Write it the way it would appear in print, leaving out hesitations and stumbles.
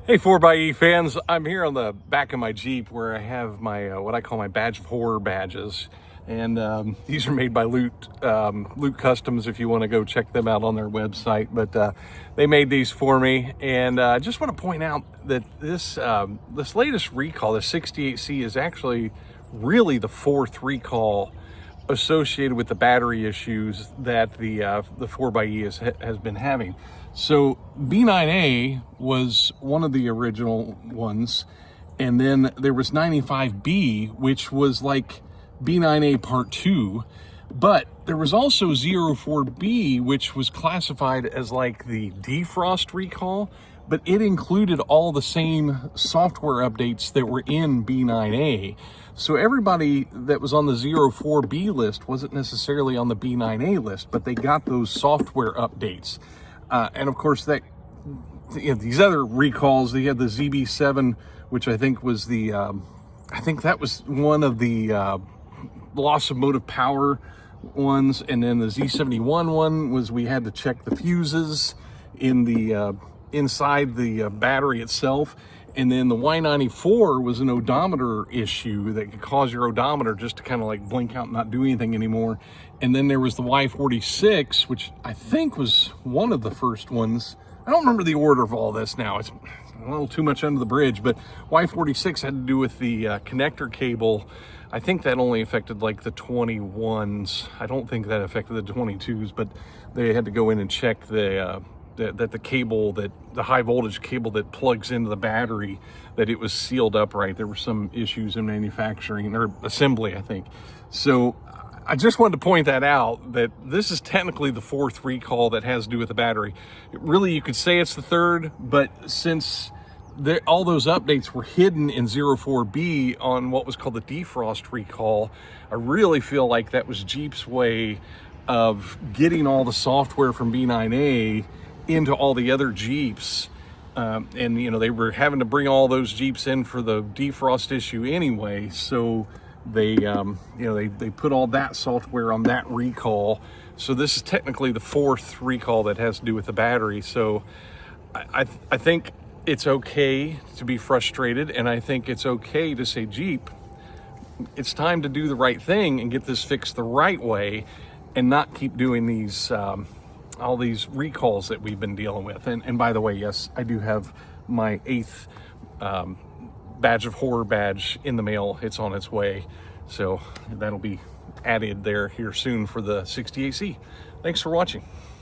Hey 4xe fans, I'm here on the back of my Jeep where I have my what I call my badge of horror badges, and these are made by Loot Customs if you want to go check them out on their website. But they made these for me, and I just want to point out that this latest recall, the 68C, is actually really the fourth recall associated with the battery issues that the 4xe has been having. So B9A was one of the original ones, and then there was 95B, which was like B9A Part 2, but there was also 04B, which was classified as like the defrost recall, but it included all the same software updates that were in B9A. So everybody that was on the 04B list wasn't necessarily on the B9A list, but they got those software updates. And of course, that these other recalls, they had the ZB7, which I think was the, I think that was one of the loss of motive power ones, and then the Z71 one was we had to check the fuses in the inside the battery itself. And then the Y94 was an odometer issue that could cause your odometer just to kind of like blink out and not do anything anymore. And then there was the Y46, which I think was one of the first ones. I don't remember the order of all this now. It's a little too much under the bridge, but Y46 had to do with the connector cable. I think that only affected like the 21s. I don't think that affected the 22s, but they had to go in and check that the cable, that the high voltage cable that plugs into the battery, that it was sealed up right. There were some issues in manufacturing or assembly, I think. So I just wanted to point that out, that this is technically the fourth recall that has to do with the battery. Really, you could say it's the third, but since all those updates were hidden in 04B on what was called the defrost recall, I really feel like that was Jeep's way of getting all the software from B9A into all the other Jeeps. And you know, they were having to bring all those Jeeps in for the defrost issue anyway, so they they put all that software on that recall. So this is technically the fourth recall that has to do with the battery. So I think it's okay to be frustrated, and I think it's okay to say, Jeep, it's time to do the right thing and get this fixed the right way, and not keep doing these all these recalls that we've been dealing with. And by the way, yes, I do have my 8th badge of horror badge in the mail. It's on its way, so that'll be added there here soon for the 68C. Thanks for watching.